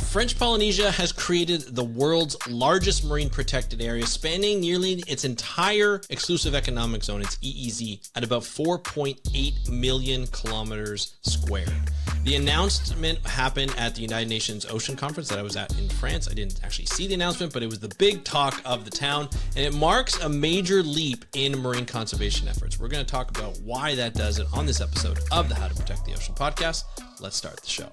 French Polynesia has created the world's largest marine protected area, spanning nearly its entire exclusive economic zone, its EEZ, at about 4.8 million kilometers squared. The announcement happened at the United Nations Ocean Conference that I was at in France. I didn't actually see the announcement, but it was the big talk of the town, and it marks a major leap in marine conservation efforts. We're going to talk about why that does it on this episode of the How to Protect the Ocean podcast. Let's start the show.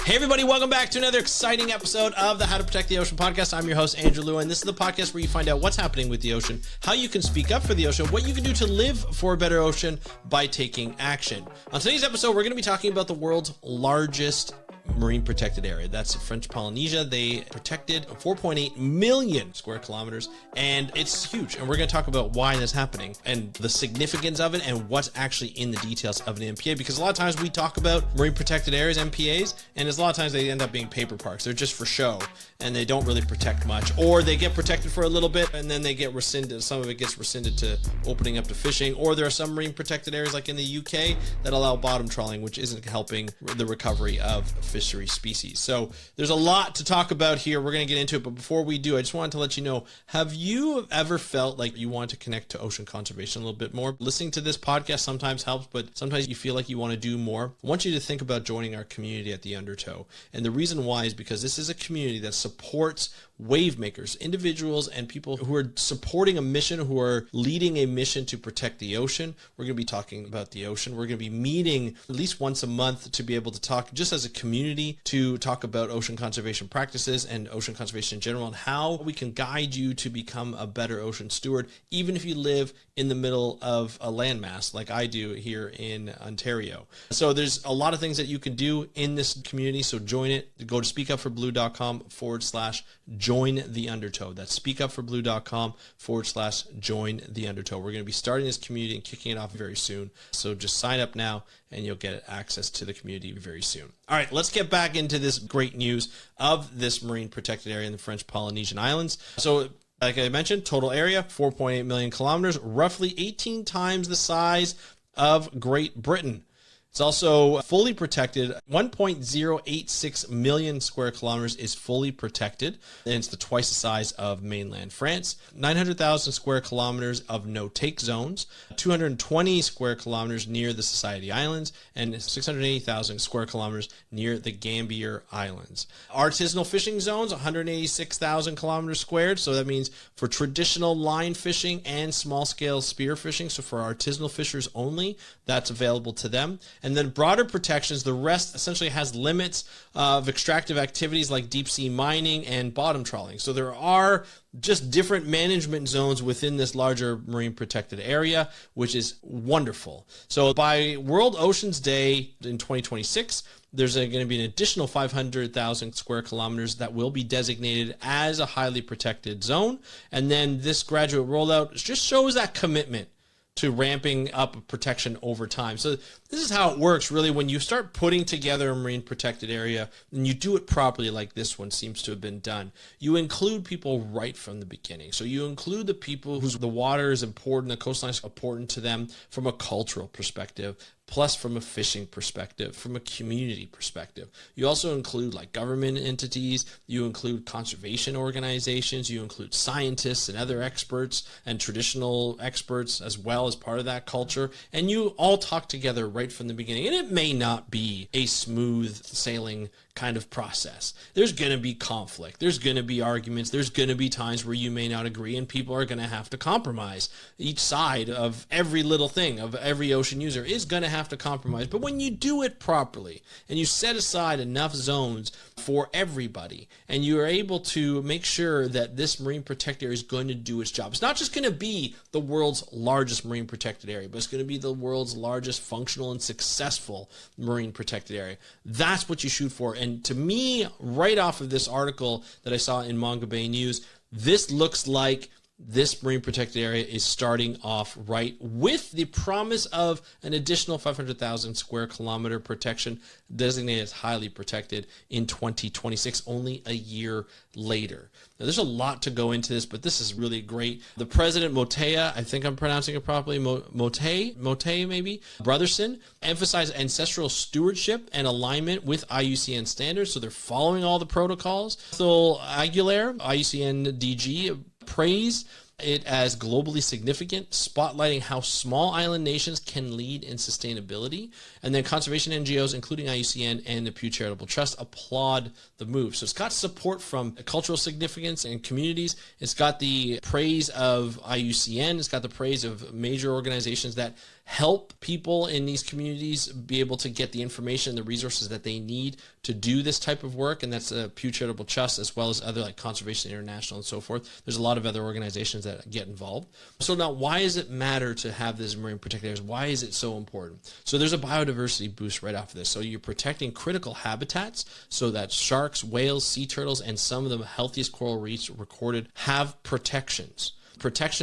Hey everybody, welcome back to another exciting episode of the How to Protect the Ocean podcast. I'm your host, Andrew Lewin. And this is the podcast where you find out what's happening with the ocean, how you can speak up for the ocean, what you can do to live for a better ocean by taking action. On today's episode, we're going to be talking about the world's largest marine protected area. That's French Polynesia. They protected 4.8 million square kilometers, and it's huge. And we're going to talk about why that's happening and the significance of it and what's actually in the details of an MPA, because a lot of times we talk about marine protected areas, MPAs, and a lot of times they end up being paper parks. They're just for show and they don't really protect much, or they get protected for a little bit and then they get rescinded. Some of it gets rescinded to opening up to fishing, or there are some marine protected areas like in the UK that allow bottom trawling, which isn't helping the recovery of fishery species. So there's a lot to talk about here. We're going to get into it, but before we do, I just wanted to let you know, have you ever felt like you want to connect to ocean conservation a little bit more? Listening to this podcast sometimes helps, but sometimes you feel like you want to do more. I want you to think about joining our community at the Undertow. And the reason why is because this is a community that supports wave makers, individuals and people who are supporting a mission, who are leading a mission to protect the ocean. We're going to be talking about the ocean. We're going to be meeting at least once a month to be able to talk just as a community, to talk about ocean conservation practices and ocean conservation in general, and how we can guide you to become a better ocean steward, even if you live in the middle of a landmass like I do here in Ontario. So there's a lot of things that you can do in this community, so join it. Go to speakupforblue.com/join the Undertow. That's speakupforblue.com/join the Undertow. We're going to be starting this community and kicking it off very soon. So just sign up now and you'll get access to the community very soon. All right, let's get back into this great news of this marine protected area in the French Polynesian Islands. So like I mentioned, total area, 4.8 million kilometers, roughly 18 times the size of Great Britain. It's also fully protected. 1.086 million square kilometers is fully protected, and it's twice the size of mainland France. 900,000 square kilometers of no-take zones, 220 square kilometers near the Society Islands, and 680,000 square kilometers near the Gambier Islands. Artisanal fishing zones, 186,000 kilometers squared, so that means for traditional line fishing and small-scale spear fishing, so for artisanal fishers only, that's available to them. And then broader protections, the rest essentially has limits of extractive activities like deep sea mining and bottom trawling. So there are just different management zones within this larger marine protected area, which is wonderful. So by World Oceans Day in 2026, there's going to be an additional 500,000 square kilometers that will be designated as a highly protected zone. And then this gradual rollout just shows that commitment to ramping up protection over time. So this is how it works, really, when you start putting together a marine protected area and you do it properly like this one seems to have been done. You include people right from the beginning. So you include the people whose the water is important, the coastline is important to them from a cultural perspective, plus from a fishing perspective, from a community perspective. You also include like government entities, you include conservation organizations, you include scientists and other experts and traditional experts as well as part of that culture, and you all talk together right from the beginning. And it may not be a smooth sailing kind of process. There's going to be conflict. There's going to be arguments. There's going to be times where you may not agree and people are going to have to compromise. Each side of every little thing, of every ocean user is going to have to compromise. But when you do it properly and you set aside enough zones for everybody and you are able to make sure that this marine protected area is going to do its job, it's not just going to be the world's largest marine protected area, but it's going to be the world's largest functional and successful marine protected area. That's what you shoot for. And to me, right off of this article that I saw in Manga Bay News, this looks like this marine protected area is starting off right with the promise of an additional 500,000 square kilometer protection designated as highly protected in 2026, only a year later. Now, there's a lot to go into this, but this is really great. The president, Motea, I think I'm pronouncing it properly, Mote maybe, Brotherson, emphasized ancestral stewardship and alignment with IUCN standards, so they're following all the protocols. Phil Aguilar, IUCN DG, praised it as globally significant, spotlighting how small island nations can lead in sustainability. And then conservation NGOs, including IUCN and the Pew Charitable Trust, applaud the move. So it's got support from cultural significance and communities. It's got the praise of IUCN. It's got the praise of major organizations that help people in these communities be able to get the information, the resources that they need to do this type of work. And that's a Pew Charitable Trust, as well as other like Conservation International and so forth. There's a lot of other organizations that get involved. So now, why does it matter to have this marine protected areas? Why is it so important? So there's a biodiversity boost right off of this. So you're protecting critical habitats, so that sharks, whales, sea turtles, and some of the healthiest coral reefs recorded have protections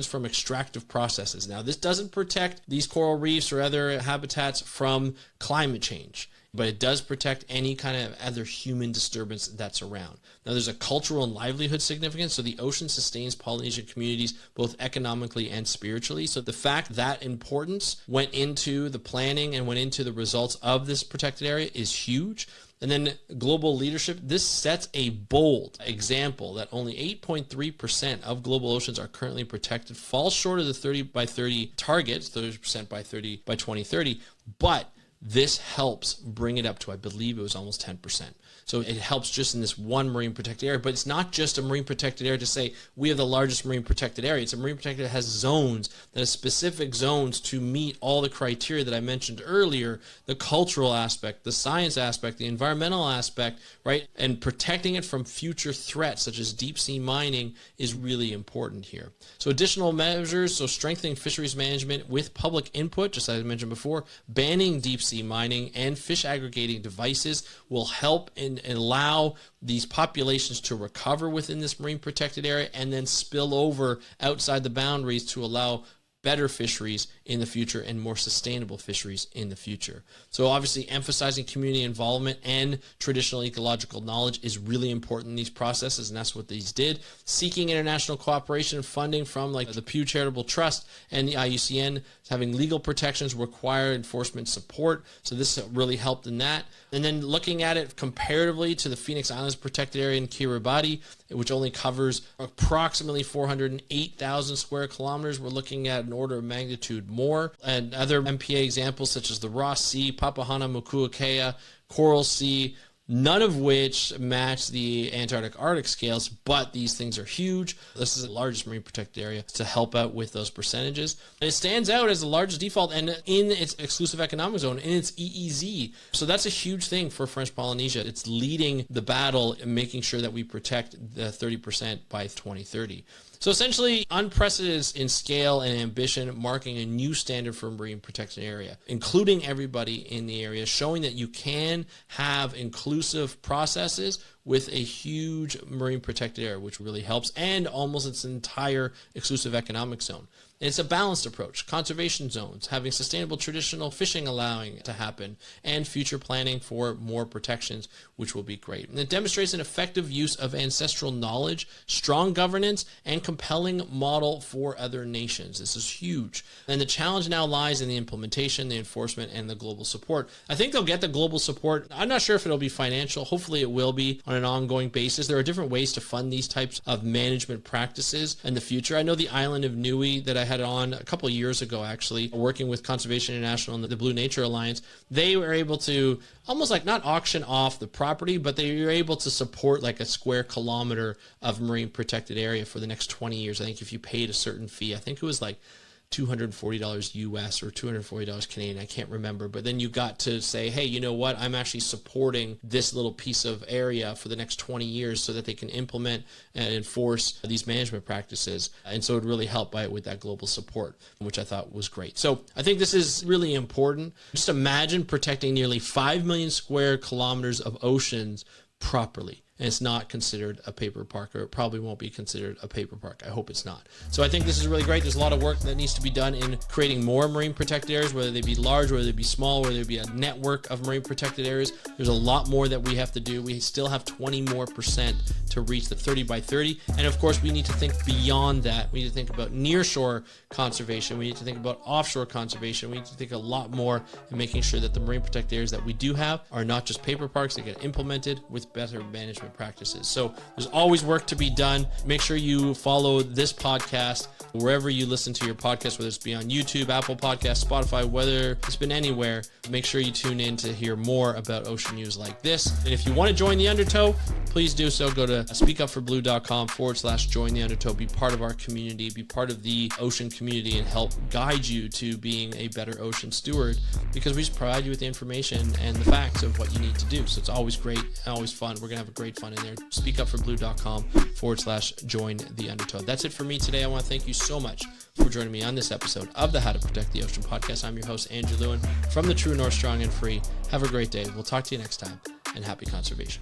from extractive processes. Now, this doesn't protect these coral reefs or other habitats from climate change, but it does protect any kind of other human disturbance that's around. Now, there's a cultural and livelihood significance. So the ocean sustains Polynesian communities both economically and spiritually. So the fact that importance went into the planning and went into the results of this protected area is huge. And then global leadership, this sets a bold example that only 8.3% of global oceans are currently protected, falls short of the 30 by 30 targets, 30% by 2030, but this helps bring it up to, I believe it was almost 10%. So it helps just in this one marine protected area, but it's not just a marine protected area to say we have the largest marine protected area. It's a marine protected area that has zones, that has specific zones to meet all the criteria that I mentioned earlier, the cultural aspect, the science aspect, the environmental aspect, right? And protecting it from future threats such as deep sea mining is really important here. So additional measures, so strengthening fisheries management with public input, just as I mentioned before, banning deep sea mining and fish aggregating devices will help and allow these populations to recover within this marine protected area and then spill over outside the boundaries to allow better fisheries in the future and more sustainable fisheries in the future. So obviously emphasizing community involvement and traditional ecological knowledge is really important in these processes, and that's what these did. Seeking international cooperation and funding from like the Pew Charitable Trust and the IUCN, having legal protections require enforcement support. So this really helped in that. And then looking at it comparatively to the Phoenix Islands protected area in Kiribati, which only covers approximately 408,000 square kilometers, we're looking at an order of magnitude more. And other MPA examples such as the Ross Sea, Papahana-Mokuakea, Coral Sea, none of which match the Antarctic-Arctic scales, but these things are huge. This is the largest marine protected area to help out with those percentages. And it stands out as the largest default and in its exclusive economic zone, in its EEZ. So that's a huge thing for French Polynesia. It's leading the battle in making sure that we protect the 30% by 2030. So essentially, unprecedented in scale and ambition, marking a new standard for marine protection area, including everybody in the area, showing that you can have inclusive processes with a huge marine protected area, which really helps, and almost its entire exclusive economic zone. And it's a balanced approach, conservation zones, having sustainable traditional fishing allowing it to happen, and future planning for more protections, which will be great. And it demonstrates an effective use of ancestral knowledge, strong governance, and compelling model for other nations. This is huge. And the challenge now lies in the implementation, the enforcement, and the global support. I think they'll get the global support. I'm not sure if it'll be financial. Hopefully it will be on an ongoing basis. There are different ways to fund these types of management practices in the future. I know the island of Niue that I had on a couple of years ago, actually, working with Conservation International and the Blue Nature Alliance, they were able to almost like not auction off the property, but they were able to support like a square kilometer of marine protected area for the next 20 years. I think if you paid a certain fee, I think it was like $240 US or $240 Canadian, I can't remember. But then you got to say, hey, you know what? I'm actually supporting this little piece of area for the next 20 years so that they can implement and enforce these management practices. And so it really helped by it with that global support, which I thought was great. So I think this is really important. Just imagine protecting nearly 5 million square kilometers of oceans properly. and it's not considered a paper park, or it probably won't be considered a paper park. I hope it's not. So I think this is really great. There's a lot of work that needs to be done in creating more marine protected areas, whether they be large, whether they be small, whether they be a network of marine protected areas. There's a lot more that we have to do. We still have 20% more to reach the 30 by 30. And of course, we need to think beyond that. We need to think about nearshore conservation. We need to think about offshore conservation. We need to think a lot more in making sure that the marine protected areas that we do have are not just paper parks, they get implemented with better management practices. So there's always work to be done. Make sure you follow this podcast wherever you listen to your podcast, whether it's be on YouTube, Apple Podcasts, Spotify, whether it's been anywhere. Make sure you tune in to hear more about ocean news like this. And if you want to join the Undertow, please do so. Go to speakupforblue.com/join the Undertow. Be part of our community, be part of the ocean community, and help guide you to being a better ocean steward, because we just provide you with the information and the facts of what you need to do. So it's always great, always fun. We're going to have a great fun in there. speakupforblue.com/join the Undertow. That's it for me today. I want to thank you so much for joining me on this episode of the How to Protect the Ocean podcast. I'm your host, Andrew Lewin, from the True North Strong and Free. Have a great day. We'll talk to you next time, and happy conservation.